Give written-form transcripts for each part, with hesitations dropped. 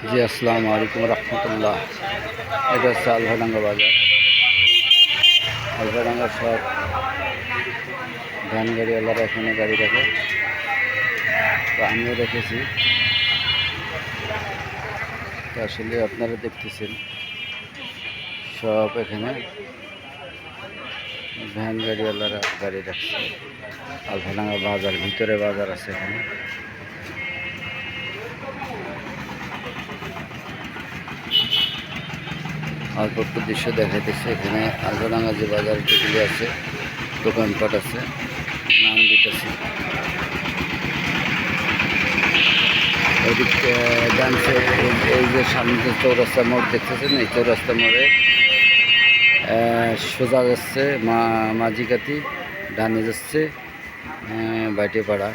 জি আসসালামু আলাইকুম রহমতুল্লাহ। এটা হচ্ছে আলফাডাঙ্গা বাজার। আলফাডাঙ্গা সব ভ্যান গাড়িওয়ালারা এখানে গাড়ি রাখে, তো আমিও রেখেছি। তো আসলে আপনারা দেখতেছেন সব এখানে ভ্যান গাড়িওয়ালারা গাড়ি রাখছে। আলফাডাঙ্গা বাজার, ভিতরে বাজার আছে এখানে। অল্প একটু দৃশ্য দেখাইতেছে। এখানে আলফাডাঙ্গা যে বাজার যেগুলি আছে, দোকানপাট আছে, নাম দিতেছে। ওইদিকে ডান্সে এই যে সামনে চৌরাস্তা মোড় দেখতেছেন, এই চৌরাস্তা মোড়ে সোজা যাচ্ছে মাঝিকাতি, ডানে যাচ্ছে বাইটেপাড়া,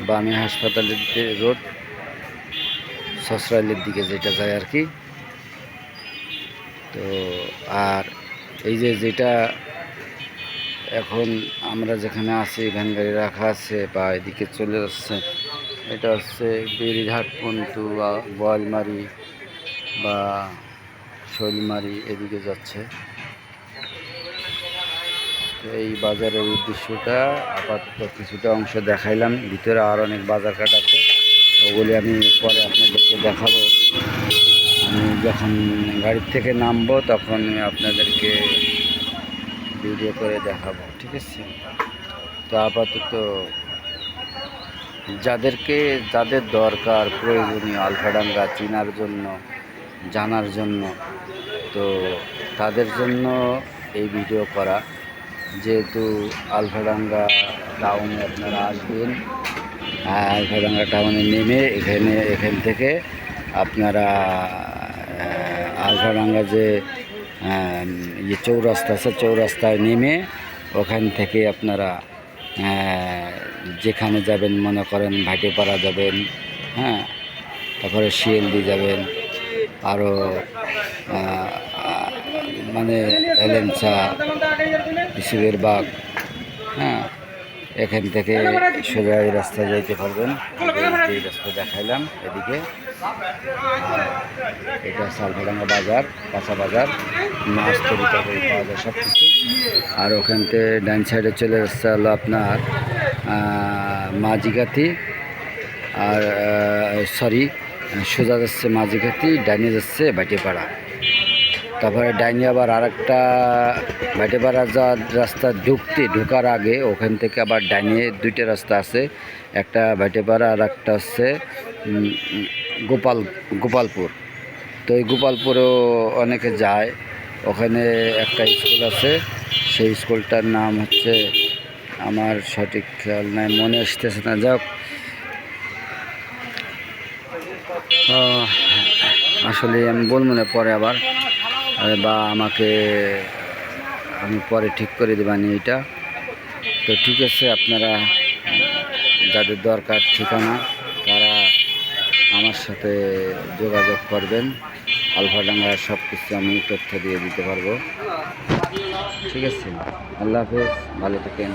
বামে হাসপাতালের রোড, সসরাইলের দিকে যেটা যায় আর কি। তো আর এই যে যেটা এখন আমরা যেখানে আছি, ভ্যান গাড়ি রাখা আছে বা এদিকে চলে যাচ্ছে, এটা হচ্ছে বেরিঘাট পন্টু, বোয়ালমারি বা শৈলমারি এদিকে যাচ্ছে। তো এই বাজারের উদ্দেশ্যটা আপাতত কিছুটা অংশ দেখাইলাম। ভিতরে আর অনেক বাজার ঘাট আছে, ওগুলি আমি পরে আপনাদেরকে দেখাবো। আমি যখন গাড়ির থেকে নামবো তখন আপনাদেরকে ভিডিও করে দেখাবো, ঠিক আছে? তো আপাতত যাদের দরকার, প্রয়োজনীয় আলফাডাঙ্গা চেনার জন্য, জানার জন্য, তো তাদের জন্য এই ভিডিও করা। যেহেতু আলফাডাঙ্গা টাউনে আপনারা আসবেন, আলফাডাঙ্গা টাউনে নেমে এখান থেকে আপনারা আলফাডাঙ্গা যে চৌরাস্তা আছে, চৌরাস্তায় নেমে ওখান থেকে আপনারা যেখানে যাবেন, মনে করেন ভাটিপাড়া যাবেন, হ্যাঁ, তারপরে শিয়ালদি যাবেন, আরও মানে এলেমচা, ইসুবের বাগ, হ্যাঁ, এখান থেকে সোজা এই রাস্তায় যাইতে পারবেন। এই রাস্তা দেখাইলাম এদিকে। এটা আলফাডাঙ্গা বাজার, কাঁচা বাজার, মাছ তরিকা করে পাওয়া যায় সব কিছু। আর ওখান থেকে ডান সাইডে চলে যাচ্ছে হলো আপনার মাঝিগাতি, আর সোজা যাচ্ছে মাঝিগাতি, ডাইনে যাচ্ছে ভাটিপাড়া। তারপরে ডাইনে আবার আর একটা ভাটিপাড়া যাওয়ার রাস্তা ঢোকার আগে ওখান থেকে আবার ডাইনে দুইটা রাস্তা আছে, একটা ভাটিপাড়া আর একটা হচ্ছে গোপালপুর। তো এই গোপালপুরেও অনেকে যায়, ওখানে একটা স্কুল আছে, সেই স্কুলটার নাম হচ্ছে, আমার সঠিক খেয়াল নাই, মনে আসতেছে না। যাক, আসলে আমি বলবো না পরে আবার, বা আমি পরে ঠিক করে দেবানি এইটা। তো ঠিক আছে, আপনারা যাদের দরকার ঠিকানা, তারা আমার সাথে যোগাযোগ করবেন। আলফাডাঙ্গার সব কিছু আমি তথ্য দিয়ে দিতে পারবো, ঠিক আছে? আল্লাহ হাফেজ, ভালো থাকেন।